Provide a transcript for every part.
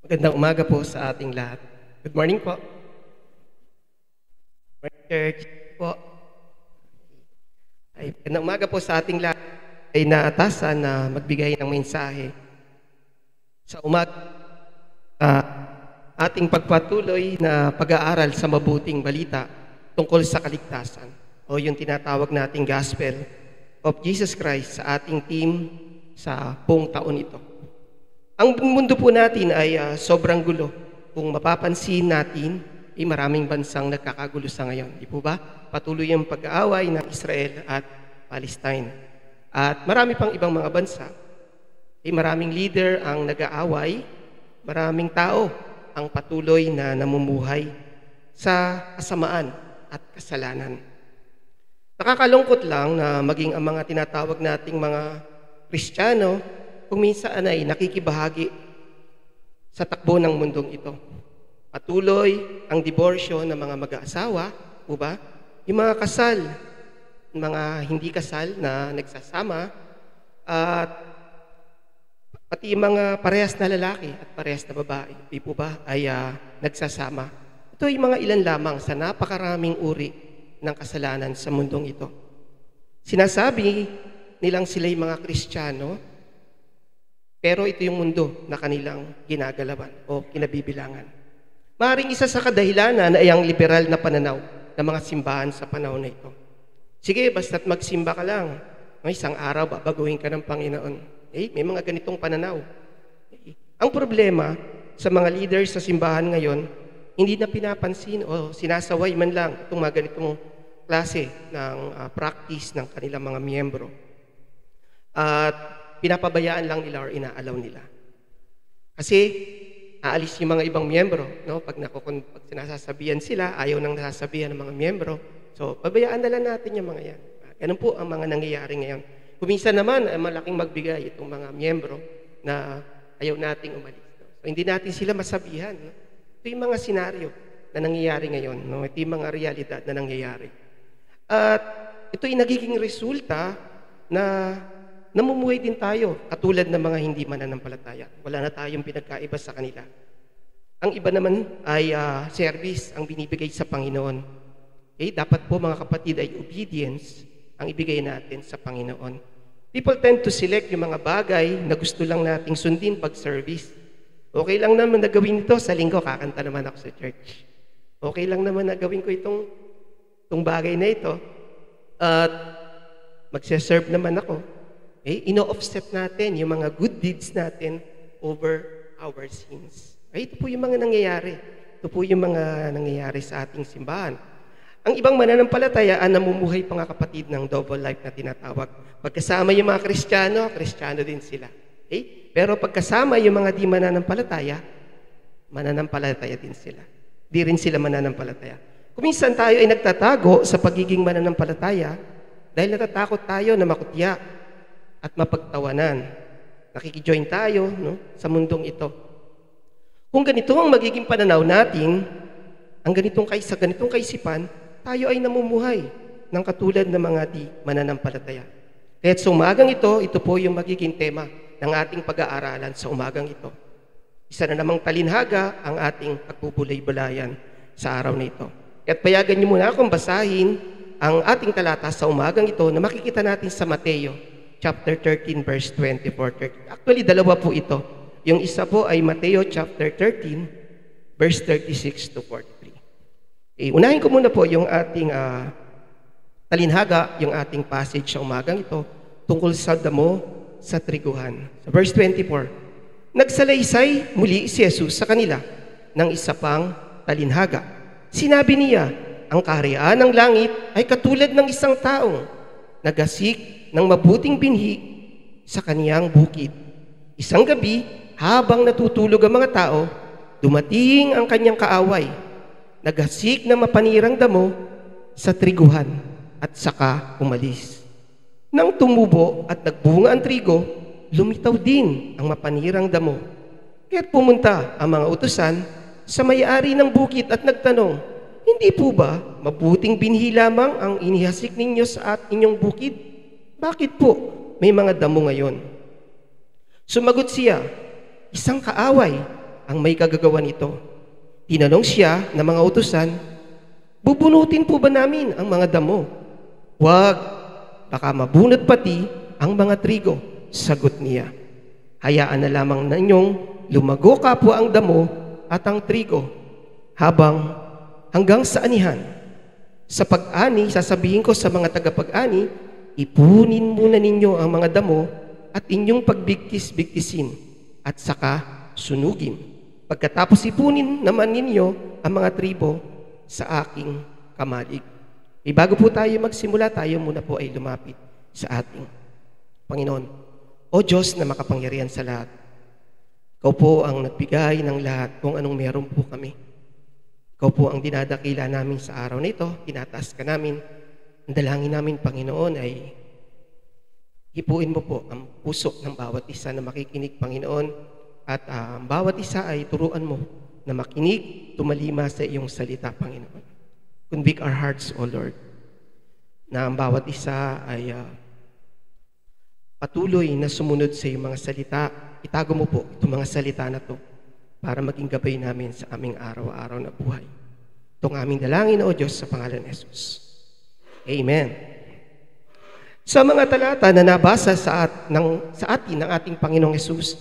Magandang umaga po sa ating lahat. Good morning po. Morning, church po. Magandang umaga po sa ating lahat. Ay naatasan na magbigay ng mensahe sa umaga ating pagpatuloy na pag-aaral sa mabuting balita tungkol sa kaligtasan o yung tinatawag nating Gospel of Jesus Christ sa ating team sa buong taon ito. Ang mundo po natin ay sobrang gulo. Kung mapapansin natin, maraming bansang nagkakagulo sa ngayon. Di po ba? Patuloy ang pag-aaway ng Israel at Palestine. At marami pang ibang mga bansa. Maraming leader ang nag-aaway, maraming tao ang patuloy na namumuhay sa kasamaan at kasalanan. Nakakalungkot lang na maging ang mga tinatawag nating mga Kristiyano kung minsan ay nakikibahagi sa takbo ng mundong ito. Patuloy ang diborsyo ng mga mag-aasawa, po ba? Yung mga kasal, mga hindi kasal na nagsasama, at pati yung mga parehas na lalaki at parehas na babae, di po ba, ay nagsasama. Ito ay mga ilan lamang sa napakaraming uri ng kasalanan sa mundong ito. Sinasabi nilang sila'y mga Kristiyano, pero ito yung mundo na kanilang ginagalawan o kinabibilangan. Maaaring isa sa kadahilanan ay ang liberal na pananaw ng mga simbahan sa panahon na ito. Sige, basta't magsimba ka lang. May isang araw, babaguhin ka ng Panginoon. May mga ganitong pananaw. Ang problema sa mga leaders sa simbahan ngayon, hindi na pinapansin o sinasaway man lang itong mga ganitong klase ng practice ng kanilang mga miyembro. At pinapabayaan lang nila or inaalaw nila. Kasi aalis yung mga ibang miyembro, no? Pag sinasasabihan sila, ayaw nang nasasabihan ng mga miyembro. So, pabayaan na lang natin yung mga yan. Ganun po ang mga nangyayari ngayon. Kuminsan naman, malaking magbigay itong mga miyembro na ayaw nating umalis. No? So, hindi natin sila masabihan. No? Ito yung mga senaryo na nangyayari ngayon. No? Ito yung mga realidad na nangyayari. At ito yung nagiging resulta na namumuhay din tayo katulad ng mga hindi mananampalataya. Wala na tayong pinagkaiba sa kanila. Ang iba naman ay service ang binibigay sa Panginoon. Dapat po mga kapatid ay obedience ang ibigay natin sa Panginoon. People tend to select yung mga bagay na gusto lang nating sundin pag service. Okay lang naman na gawin ito sa linggo, kakanta naman ako sa church. Okay lang naman na gawin ko itong bagay na ito at magse-serve naman ako. Ino-offset natin yung mga good deeds natin over our sins. Ito po yung mga nangyayari. Ito po yung mga nangyayari sa ating simbahan. Ang ibang mananampalataya namumuhay pa nga kapatid ng double life na tinatawag. Pagkasama yung mga Kristiyano, Kristiyano din sila. Pero pagkasama yung mga di mananampalataya, mananampalataya din sila. Di rin sila mananampalataya. Kuminsan tayo ay nagtatago sa pagiging mananampalataya dahil natatakot tayo na makutya at mapagtawanan. Nakikijoin tayo sa mundong ito. Kung ganito ang magiging pananaw natin, ang ganitong kaisipan, tayo ay namumuhay ng katulad ng mga di mananampalataya. Kaya't sa umagang ito po yung magiging tema ng ating pag-aaralan sa umagang ito. Isa na namang talinhaga ang ating pagbubulay-bulayan sa araw na ito. Kaya't payagan niyo muna akong basahin ang ating talata sa umagang ito na makikita natin sa Mateo chapter 13, verse 24. Actually, dalawa po ito. Yung isa po ay Mateo chapter 13, verse 36 to 43. Unahin ko muna po yung ating talinhaga, yung ating passage sa umagang ito tungkol sa damo sa triguhan. Sa verse 24, nagsalaysay muli si Jesus sa kanila ng isa pang talinhaga. Sinabi niya, ang kaharian ng langit ay katulad ng isang taong nagasik ng mabuting binhi sa kaniyang bukid. Isang gabi, habang natutulog ang mga tao, dumating ang kanyang kaaway, naghasik ng mapanirang damo sa triguhan at saka umalis. Nang tumubo at nagbunga ang trigo, lumitaw din ang mapanirang damo. Kaya't pumunta ang mga utusan sa may-ari ng bukid at nagtanong, hindi po ba mabuting binhi lamang ang inihasik ninyo sa inyong bukid? Bakit po may mga damo ngayon? Sumagot siya, isang kaaway ang may kagagawa nito. Tinanong siya ng mga utusan, bubunutin po ba namin ang mga damo? Huwag, baka mabunot pati ang mga trigo. Sagot niya, hayaan na lamang ninyong lumago kapwa ang damo at ang trigo hanggang sa anihan. Sa pag-ani, sasabihin ko sa mga tagapag-ani, ipunin muna ninyo ang mga damo at inyong pagbigkis-bigkisin at saka sunugin. Pagkatapos ipunin naman ninyo ang mga tribo sa aking kamalig. Bago po tayo magsimula, tayo muna po ay lumapit sa ating Panginoon. O Diyos na makapangyarihan sa lahat, Ikaw po ang nagbigay ng lahat kung anong meron po kami. Ikaw po ang dinadakila namin sa araw na ito, tinataas ka namin. Ang dalangin namin, Panginoon, ay hipuin mo po ang puso ng bawat isa na makikinig, Panginoon, at ang bawat isa ay turuan mo na makinig, tumalima sa iyong salita, Panginoon. Convict our hearts, O Lord, na ang bawat isa ay patuloy na sumunod sa iyong mga salita. Itago mo po itong mga salita na to para maging gabay namin sa aming araw-araw na buhay. Itong aming dalangin, O Diyos, sa pangalan ni Jesus. Amen. Sa mga talata na nabasa sa atin ng ating Panginoong Jesus,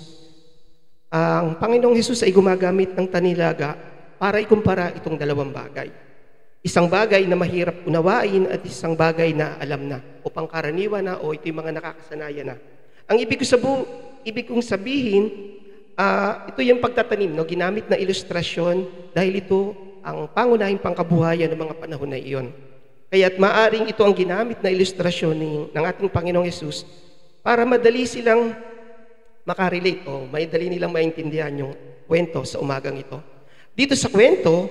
ang Panginoong Jesus ay gumagamit ng tanilaga para ikumpara itong dalawang bagay. Isang bagay na mahirap unawain at isang bagay na alam na o pangkaraniwan na o ito yung mga nakakasanayan na. Ang ibig kong sabihin, ito yung pagtatanim, no? Ginamit na ilustrasyon dahil ito ang pangunahing pangkabuhayan ng mga panahon na iyon. Kaya't maaring ito ang ginamit na ilustrasyon ng ating Panginoong Yesus para madali silang makarelate o madali nilang maintindihan yung kwento sa umagang ito. Dito sa kwento,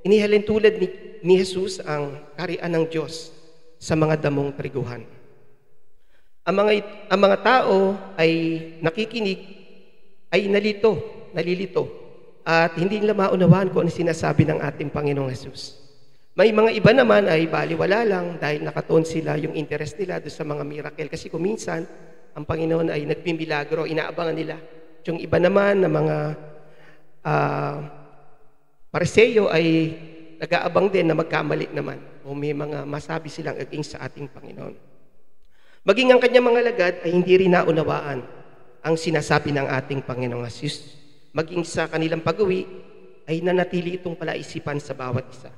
inihalin tulad ni Jesus ang kaharian ng Diyos sa mga damong triguhan. Ang mga tao ay nakikinig, ay nalilito, at hindi nila maunawaan kung ano sinasabi ng ating Panginoong Jesus. May mga iba naman ay baliwala lang dahil nakatuon sila yung interest nila doon sa mga miracle. Kasi kung minsan, ang Panginoon ay nagpimilagro, inaabangan nila. Yung iba naman na mga Pariseyo ay nag-aabang din na magkamali naman o may mga masabi silang against sa ating Panginoon. Maging ang kanyang mga lagad ay hindi rin naunawaan ang sinasabi ng ating Panginoong Jesus. Maging sa kanilang pag-uwi ay nanatili itong palaisipan sa bawat isa.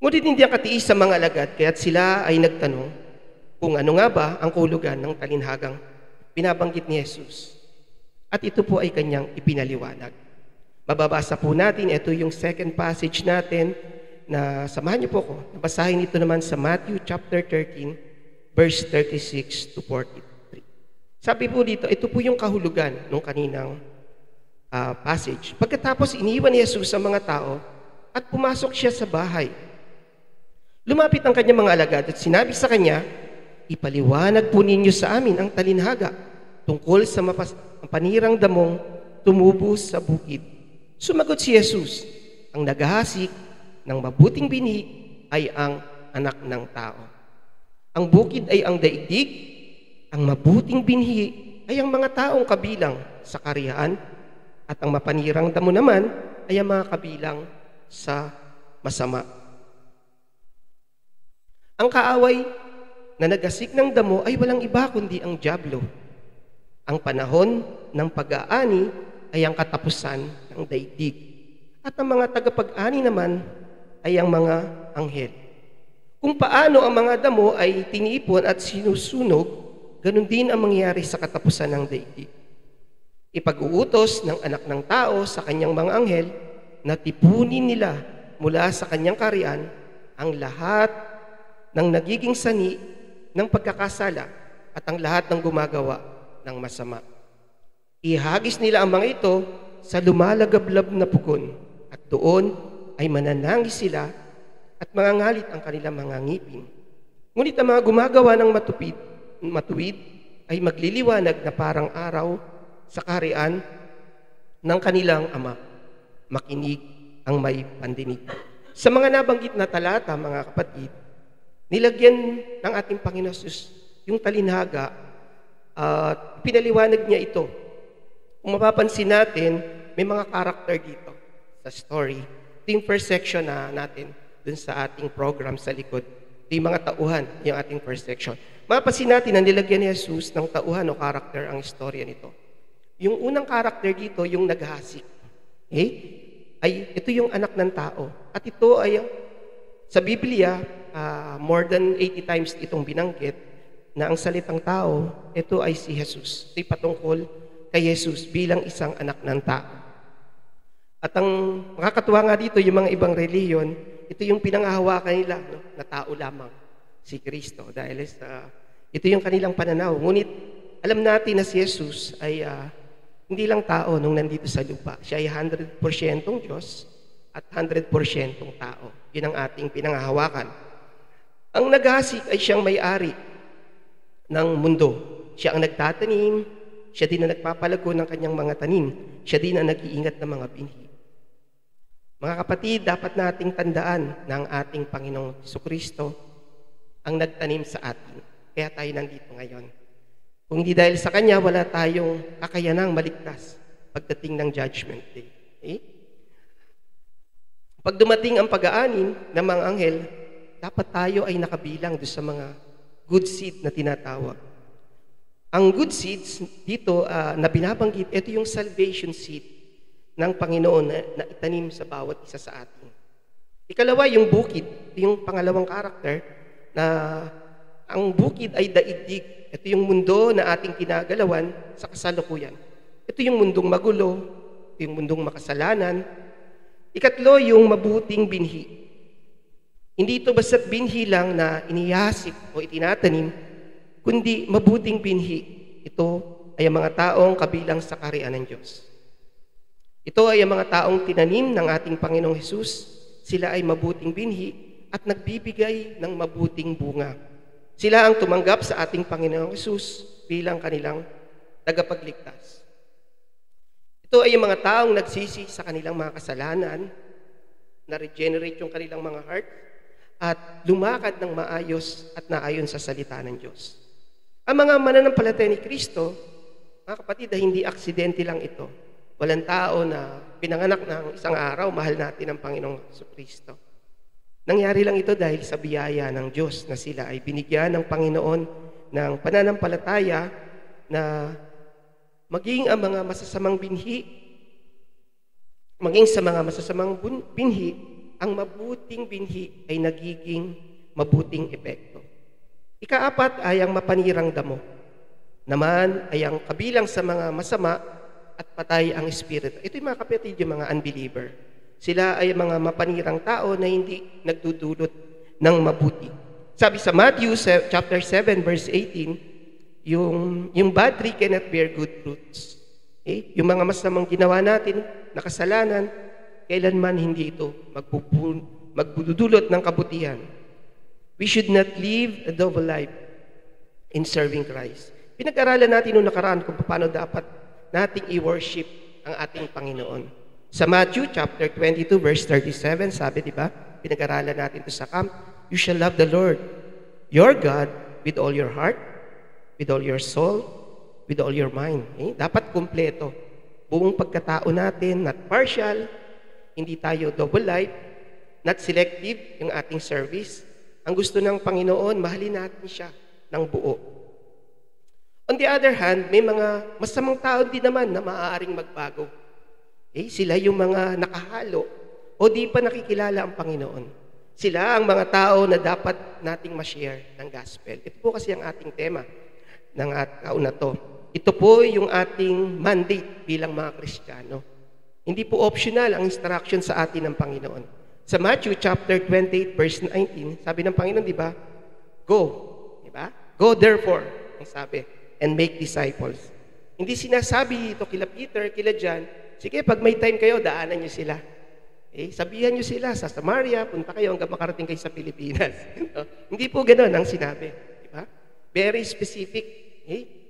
Ngunit hindi ang katiis sa mga lagad kaya't sila ay nagtanong kung ano nga ba ang kahulugan ng talinhagang binabanggit ni Jesus. At ito po ay kanyang ipinaliwanag. Mababasa po natin, ito yung second passage natin na samahan niyo po ko. Nabasahin ito naman sa Matthew chapter 13, verse 36 to 43. Sabi po dito, ito po yung kahulugan ng kaninang passage. Pagkatapos iniwan ni Jesus sa mga tao at pumasok siya sa bahay. Lumapit ang kanyang mga alagad at sinabi sa kanya, ipaliwanag po ninyo sa amin ang talinhaga tungkol sa panirang damong tumubo sa bukid. Sumagot si Jesus, ang naghahasik ng mabuting binhi ay ang anak ng tao. Ang bukid ay ang daigdig, ang mabuting binhi ay ang mga taong kabilang sa kaharian, at ang mapanirang damo naman ay ang mga kabilang sa masama. Ang kaaway na naghasik ng damo ay walang iba kundi ang dyablo. Ang panahon ng pag-aani ay ang katapusan ng daigdig. At ang mga tagapag-ani naman ay ang mga anghel. Kung paano ang mga damo ay tinipon at sinusunog, ganun din ang mangyayari sa katapusan ng daigdig. Ipag-uutos ng anak ng tao sa kanyang mga anghel na tipunin nila mula sa kanyang kaharian ang lahat ng nagiging sani ng pagkakasala at ang lahat ng gumagawa ng masama. Ihagis nila ang mga ito sa lumalagablab na pugon at doon ay mananangis sila at mangangalit ang kanilang mga ngipin. Ngunit ang mga gumagawa ng matuwid ay magliliwanag na parang araw sa kaharian ng kanilang Ama. Makinig ang may pandinig. Sa mga nabanggit na talata, mga kapatid, nilagyan ng ating Panginoon Jesus yung talinhaga at pinaliwanag niya ito. Kung mapapansin natin, may mga character dito sa story. Ito yung first section na natin dun sa ating program sa likod. Ito yung mga tauhan, yung ating first section. Mapapansin natin na nilagyan ni Jesus ng tauhan o character ang istorya nito. Yung unang character dito, yung naghasik. Ay ito yung anak ng tao. At ito ay, sa Biblia, more than 80 times itong binanggit na ang salitang tao, ito ay si Jesus. Ito'y patungkol kay Jesus bilang isang anak ng tao. At ang makakatuwa nga dito, yung mga ibang reliyon, ito yung pinanghahawakan nila, no, na tao lamang, si Kristo. Dahil ito yung kanilang pananaw. Ngunit alam natin na si Jesus ay hindi lang tao nung nandito sa lupa. Siya ay 100% Diyos at 100% tao. Yun ang ating pinanghahawakan. Ang naghasik ay siyang may-ari ng mundo. Siya ang nagtatanim, siya din ang nagpapalago ng kanyang mga tanim. Siya din ang nag-iingat ng mga binhi. Mga kapatid, dapat nating tandaan na ang ating Panginoong Jesucristo ang nagtanim sa atin. Kaya tayo nandito ngayon. Kung hindi dahil sa Kanya, wala tayong kakayanang maligtas pagdating ng Judgment Day. Pag dumating ang pag-aanin ng mga anghel, dapat tayo ay nakabilang doon sa mga good seed na tinatawag. Ang good seeds dito na binabanggit, ito yung salvation seed ng Panginoon na itanim sa bawat isa sa atin. Ikalawa, yung bukid. Ito yung pangalawang karakter na ang bukid ay daigdig. Ito yung mundo na ating kinagalawan sa kasalukuyan. Ito yung mundong magulo, ito yung mundong makasalanan. Ikatlo, yung mabuting binhi. Hindi ito basta't binhi lang na inihasik o itinatanim, kundi mabuting binhi. Ito ay ang mga taong kabilang sa kaharian ng Diyos. Ito ay ang mga taong tinanim ng ating Panginoong Hesus. Sila ay mabuting binhi at nagbibigay ng mabuting bunga. Sila ang tumanggap sa ating Panginoong Hesus bilang kanilang tagapagligtas. Ito ay ang mga taong nagsisi sa kanilang mga kasalanan, na-regenerate yung kanilang mga heart, at lumakad ng maayos at naayon sa salita ng Diyos. Ang mga mananampalataya ni Kristo, mga kapatid, hindi aksidente lang ito. Walang tao na pinanganak ng isang araw, mahal natin ang Panginoong Jesucristo. Nangyari lang ito dahil sa biyaya ng Diyos na sila ay binigyan ng Panginoon ng pananampalataya na maging ang mga masasamang binhi, maging sa mga masasamang binhi, ang mabuting binhi ay nagiging mabuting epekto. Ikaapat ay ang mapanirang damo. Naman ay ang kabilang sa mga masama at patay ang espiritu. Ito yung mga kapatid, yung mga unbeliever. Sila ay mga mapanirang tao na hindi nagdudulot ng mabuti. Sabi sa Matthew chapter 7 verse 18, yung bad tree cannot bear good fruits. Yung mga masamang ginawa natin na kasalanan, kailanman hindi ito magdudulot ng kabutihan. We should not live a double life in serving Christ. Pinag-aralan natin noong nakaraan kung paano dapat nating i-worship ang ating Panginoon. Sa Matthew chapter 22 verse 37, sabi, di ba? Pinag-aralan natin ito sa camp. You shall love the Lord, your God, with all your heart, with all your soul, with all your mind. Dapat kumpleto. Buong pagkatao natin, not partial, hindi tayo double life, not selective yung ating service. Ang gusto ng Panginoon, mahalin natin siya ng buo. On the other hand, may mga masamang tao din naman na maaaring magbago. Sila yung mga nakahalo o di pa nakikilala ang Panginoon. Sila ang mga tao na dapat nating ma-share ng gospel. Ito po kasi ang ating tema ng taon na to. Ito po yung ating mandate bilang mga Kristiyano. Hindi po optional ang instruction sa atin ng Panginoon. Sa Matthew chapter 28 verse 19, sabi ng Panginoon, di ba? Go. Di ba? Go therefore, ang sabi, and make disciples. Hindi sinasabi dito kila Peter, kila John, sige, pag may time kayo, daanan nyo sila. Sabihan nyo sila, sa Samaria, punta kayo hanggang makarating kayo sa Pilipinas. Hindi po ganoon ang sinabi. Diba? Very specific.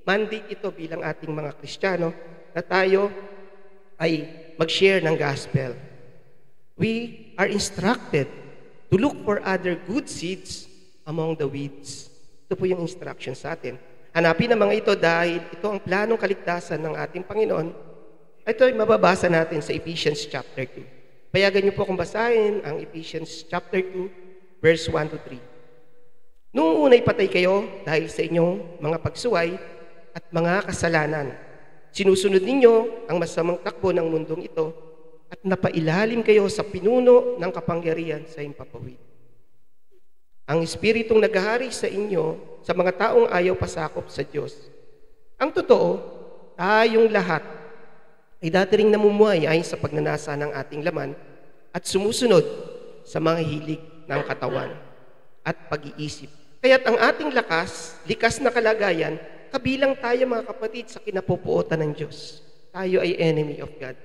Mandate ito bilang ating mga Kristiyano na tayo ay mag-share ng gospel. We are instructed to look for other good seeds among the weeds. Ito po yung instruction sa atin. Hanapin ang mga ito dahil ito ang planong kaligtasan ng ating Panginoon Ito ay mababasa natin sa Ephesians chapter 2. Payagan niyo po kung basahin ang Ephesians chapter 2, verse 1 to 3. Noong una'y patay kayo dahil sa inyong mga pagsuway at mga kasalanan. Sinusunod ninyo ang masamang takbo ng mundong ito at napailalim kayo sa pinuno ng kapangyarihan sa himpapawid. Ang espiritong naghahari sa inyo sa mga taong ayaw pasakop sa Diyos. Ang totoo, tayong lahat ay dati ring namumuhay ayon sa pagnanasa ng ating laman at sumusunod sa mga hilig ng katawan at pag-iisip. Kaya't ang ating likas na kalagayan, kabilang tayo mga kapatid sa kinapupuotan ng Diyos. Tayo ay enemy of God.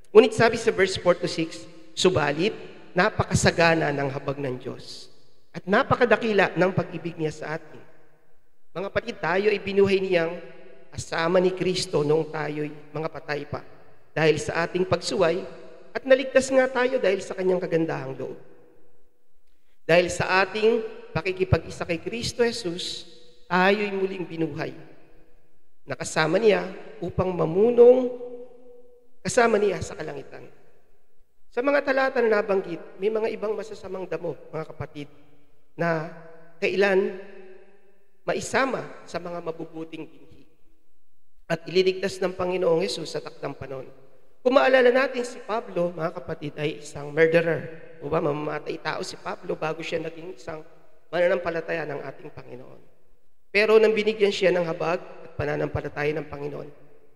Ngunit sabi sa verse 4 to 6, subalit, napakasagana ng habag ng Diyos at napakadakila ng pag-ibig niya sa atin. Mga kapatid, tayo ay binuhay niyang kasama ni Kristo noong tayo'y mga patay pa dahil sa ating pagsuway at naligtas nga tayo dahil sa kanyang kagandahang loob. Dahil sa ating pakikipag-isa kay Kristo Jesus, tayo'y muling binuhay. Nakasama niya upang mamunong kasama niya sa kalangitan. Sa mga talata na nabanggit, may mga ibang masasamang damo, mga kapatid, na kailan maisama sa mga mabubuting binhi at ililigtas ng Panginoong Hesus sa takdang panahon. Kung maalala natin si Pablo, mga kapatid, ay isang murderer. O ba, mamamatay tao si Pablo bago siya naging isang mananampalataya ng ating Panginoon. Pero nang binigyan siya ng habag at pananampalataya ng Panginoon,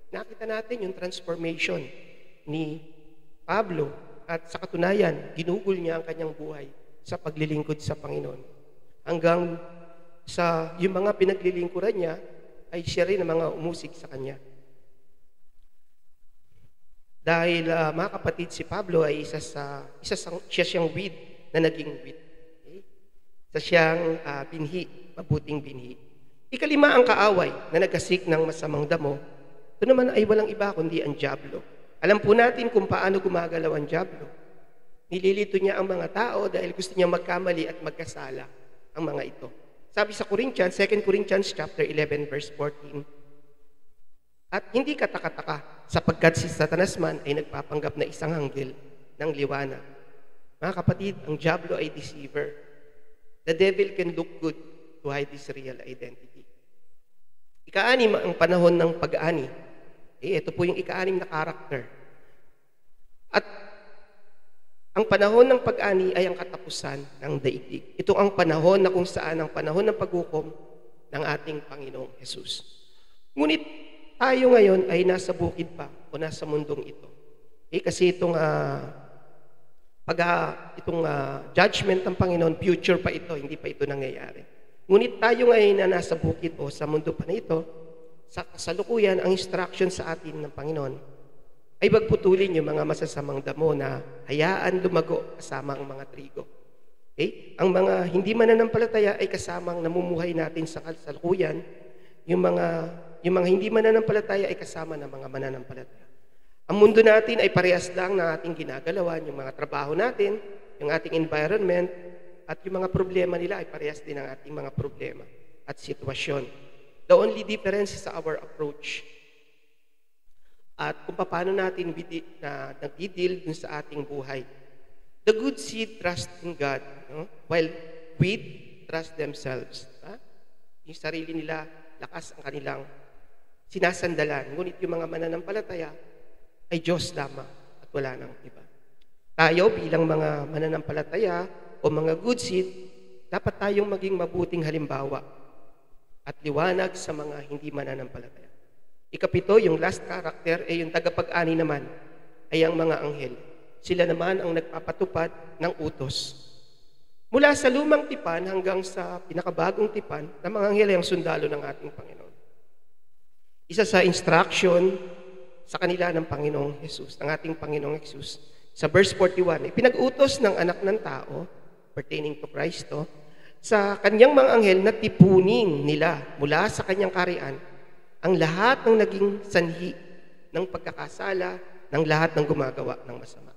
nakita natin yung transformation ni Pablo at sa katunayan, ginugol niya ang kanyang buhay sa paglilingkod sa Panginoon. Hanggang sa yung mga pinaglilingkuran niya ay siya rin ang mga umusig sa kanya. Dahil mga kapatid, si Pablo ay siya siyang weed na naging weed. Okay? Isa siyang binhi, mabuting binhi. Ikalima ang kaaway na nagkasik ng masamang damo. Ito naman ay walang iba kundi ang dyablo. Alam po natin kung paano gumagalaw ang dyablo. Nililito niya ang mga tao dahil gusto niya magkamali at magkasala ang mga ito. Sabi sa Corinthians, 2 Corinthians chapter 11 verse 14, at hindi kataka-taka sapagkat si Satanas man ay nagpapanggap na isang anghel ng liwanag. Mga kapatid, ang dyablo ay deceiver. The devil can look good to hide his real identity. Ika-anim ang panahon ng pag-ani. Ito po yung ika-anim na karakter. At ang panahon ng pag-ani ay ang katapusan ng daigdig. Ito ang panahon na kung saan ang panahon ng paghukom ng ating Panginoong Hesus. Ngunit tayo ngayon ay nasa bukid pa o nasa mundong ito. Kasi itong judgment ng Panginoon, future pa ito, hindi pa ito nangyayari. Ngunit tayo ngayon na nasa bukid o sa mundo pa na ito, sa kasalukuyan, ang instruction sa atin ng Panginoon ay bagputulin yung mga masasamang damo na hayaan lumago kasama ang mga trigo. Okay? Ang mga hindi mananampalataya ay kasamang namumuhay natin sa kasalukuyan, yung mga hindi mananampalataya ay kasama ng mga mananampalataya. Ang mundo natin ay parehas lang na ating ginagalawan, yung mga trabaho natin, yung ating environment, at yung mga problema nila ay parehas din ang ating mga problema at sitwasyon. The only difference is our approach. At kung paano natin nag-deal dun sa ating buhay. The good seed trust in God, while weed trust themselves. Yung sarili nila, lakas ang kanilang sinasandalan. Ngunit yung mga mananampalataya ay Diyos lamang at wala nang iba. Tayo bilang mga mananampalataya o mga good seed, dapat tayong maging mabuting halimbawa at liwanag sa mga hindi mananampalataya. Ikapito, yung last character ay yung tagapag-ani naman ay ang mga anghel. Sila naman ang nagpapatupad ng utos. Mula sa lumang tipan hanggang sa pinakabagong tipan, ng mga anghel ay ang sundalo ng ating Panginoon. Isa sa instruction sa kanila ng Panginoong Hesus, ng ating Panginoong Hesus, sa verse 41, pinag-utos ng anak ng tao, pertaining to Christo, sa kanyang mga anghel na tipunin nila mula sa kanyang karian ang lahat ng naging sanhi ng pagkakasala ng lahat ng gumagawa ng masama.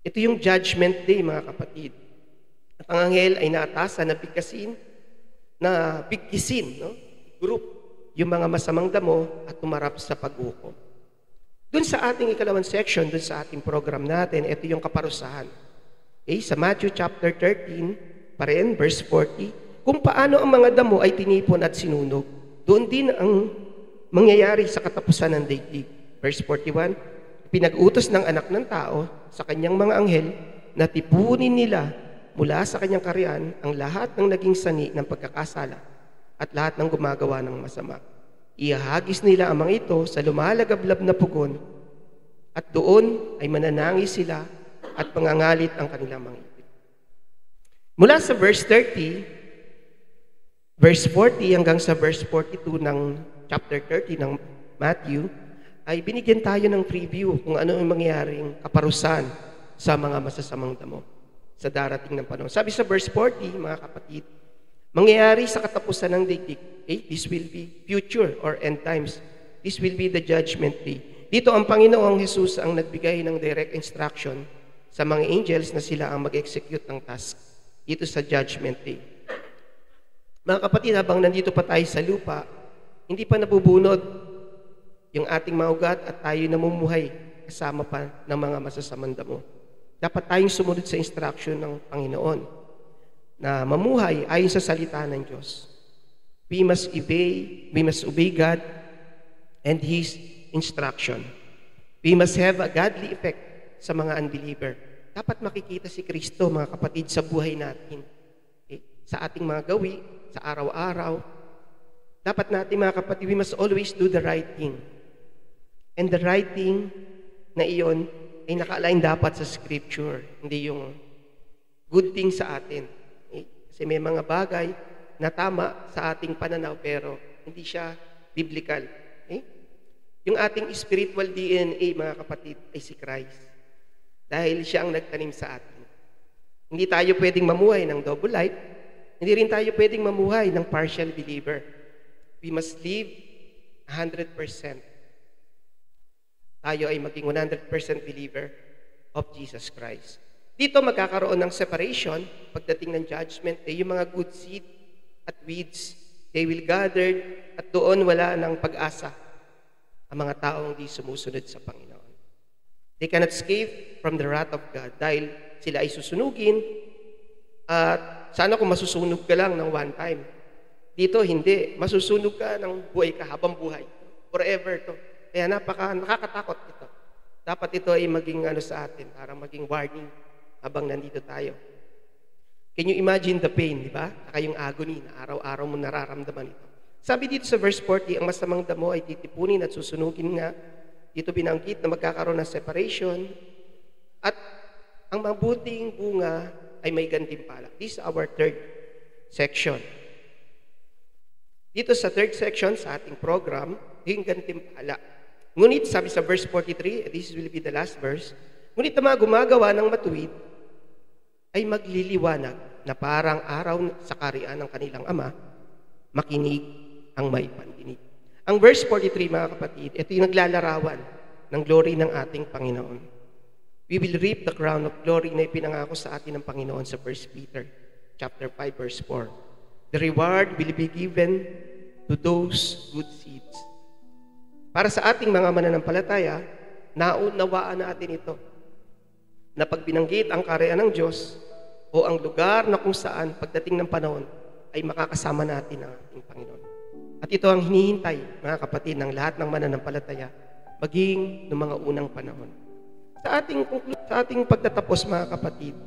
Ito yung judgment day, mga kapatid. At ang anghel ay naatasan na bigkisin, group, yung mga masamang damo at tumarap sa paghukom. Doon sa ating ikalawang section, doon sa ating program natin, ito yung kaparusahan. Okay, sa Matthew chapter 13, pa rin, verse 40, kung paano ang mga damo ay tinipon at sinunog, doon din ang mangyayari sa katapusan ng daigdig. Verse 41, pinag-utos ng anak ng tao sa kanyang mga anghel na tipunin nila mula sa kanyang kaharian ang lahat ng naging sani ng pagkakasala at lahat ng gumagawa ng masama. Ihahagis nila ang mga ito sa lumalagablab na pugon at doon ay mananangis sila at pangangalit ang kanilang mga ipin. Mula sa verse 30, verse 40 hanggang sa verse 42 ng chapter 30 ng Matthew, ay binigyan tayo ng preview kung ano ang mangyayaring kaparusahan sa mga masasamang damo sa darating ng panahon. Sabi sa verse 40, mga kapatid, mangyayari sa katapusan ng daigdig. Okay? This will be future or end times. This will be the judgment day. Dito ang Panginoong Jesus ang nagbigay ng direct instruction sa mga angels na sila ang mag-execute ng task dito sa judgment day. Mga kapatid, habang nandito pa tayo sa lupa, hindi pa nabubunod yung ating mga ugat at tayo namumuhay kasama pa ng mga masasamang damo. Dapat tayong sumunod sa instruction ng Panginoon na mamuhay ayon sa salita ng Diyos. We must obey God and His instruction. We must have a godly effect sa mga unbeliever. Dapat makikita si Kristo, mga kapatid, sa buhay natin. Okay? Sa ating mga gawi, sa araw-araw. Dapat natin, mga kapatid, we must always do the right thing. And the right thing na iyon ay naka-align dapat sa Scripture, hindi yung good thing sa atin. Okay? Kasi may mga bagay na tama sa ating pananaw pero hindi siya biblical. Okay? Yung ating spiritual DNA, mga kapatid, ay si Christ. Dahil siya ang nagtanim sa atin. Hindi tayo pwedeng mamuhay ng double life. Hindi rin tayo pwedeng mamuhay ng partial believer. We must live 100%. Tayo ay maging 100% believer of Jesus Christ. Dito magkakaroon ng separation pagdating ng judgment. Yung mga good seed at weeds, they will gather at doon wala ng pag-asa ang mga taong di sumusunod sa Panginoon. They cannot escape from the wrath of God dahil sila ay susunugin at sana kung masusunog ka lang ng one time. Dito hindi. Masusunog ka ng buhay ka habang buhay. Forever to. Kaya nakakatakot ito. Dapat ito ay maging sa atin, para maging warning habang nandito tayo. Can you imagine the pain, di ba? Saka yung agony na araw-araw mo nararamdaman ito. Sabi dito sa verse 40, ang masamang damo ay titipunin at susunugin nga. Dito binanggit na magkakaroon ng separation at ang mabuting bunga ay may gantimpala. This is our third section. Dito sa third section sa ating program, yung gantimpala. Ngunit sabi sa verse 43, this will be the last verse, ngunit ang mga gumagawa ng matuwid ay magliliwanag na parang araw sa kaharian ng kanilang Ama, makinig ang may pandinig. Ang verse 43, mga kapatid, ito yung naglalarawan ng glory ng ating Panginoon. We will reap the crown of glory na ipinangako sa atin ng Panginoon sa 1 Peter chapter 5, verse 4. The reward will be given to those good seeds. Para sa ating mga mananampalataya, naunawaan natin ito, na pag binanggit ang kaharian ng Diyos o ang lugar na kung saan pagdating ng panahon ay makakasama natin ang ating Panginoon. At ito ang hinihintay, mga kapatid, ng lahat ng mananampalataya, maging ng mga unang panahon. Sa ating pagtatapos, mga kapatid,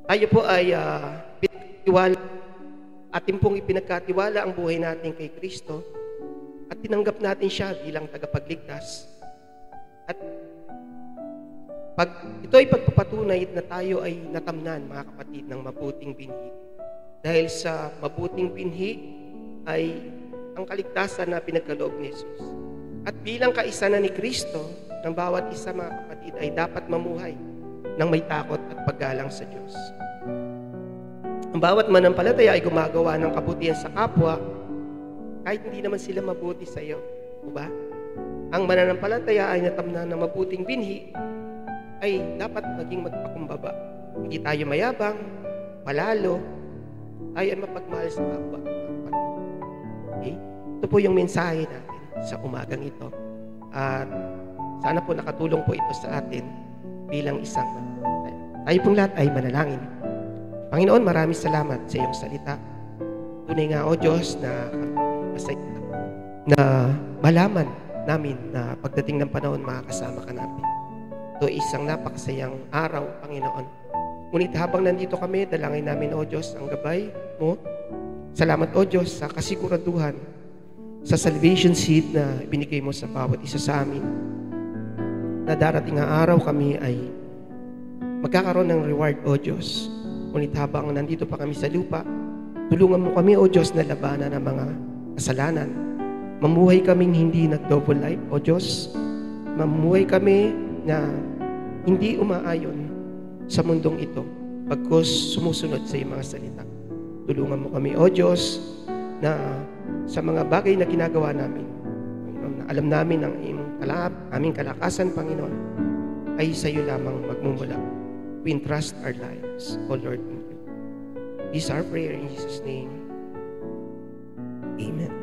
tayo po ay atin pong ipinagkatiwala ang buhay natin kay Kristo at tinanggap natin siya bilang tagapagligtas. At pag ito ay pagpapatunay na tayo ay natamnan, mga kapatid, ng mabuting binhi. Dahil sa mabuting binhi ay ang kaligtasan na pinagkaloob ni Jesus. At bilang kaisa na ni Kristo, ng bawat isa, mga kapatid, ay dapat mamuhay ng may takot at paggalang sa Diyos. Ang bawat manampalataya ay gumagawa ng kabutihan sa kapwa kahit hindi naman sila mabuti sa iyo. Diba? Ang mananampalataya ay natamnan ng mabuting binhi ay dapat maging magpakumbaba. Hindi tayo mayabang, palalo, tayo ay mapagmahal sa kapwa. Okay? Ito po yung mensahe natin sa umagang ito. At Sana po nakatulong po ito sa atin bilang isang tayo pong lahat ay manalangin. Panginoon, maraming salamat sa iyong salita. Tunay nga, O Diyos, na malaman namin na pagdating ng panahon, makakasama ka namin. Ito isang napakasayang araw, Panginoon. Ngunit habang nandito kami, dalangin namin, O Diyos, ang gabay mo. Salamat, O Diyos, sa kasiguraduhan, sa salvation seed na binigay mo sa bawat isa sa amin. Na darating ang araw kami ay magkakaroon ng reward, O Diyos. Ngunit habang nandito pa kami sa lupa, tulungan mo kami, O Diyos, na labanan ang mga kasalanan. Mamuhay kaming hindi nag-double life, O Diyos. Mamuhay kami na hindi umaayon sa mundong ito, pagkos sumusunod sa iyong mga salita. Tulungan mo kami, O Diyos, na sa mga bagay na ginagawa namin, Panginoon, na alam namin ang aming kalakasan, Panginoon, ay sa iyo lamang magmumula. We entrust our lives, O Lord. This is our prayer in Jesus' name. Amen.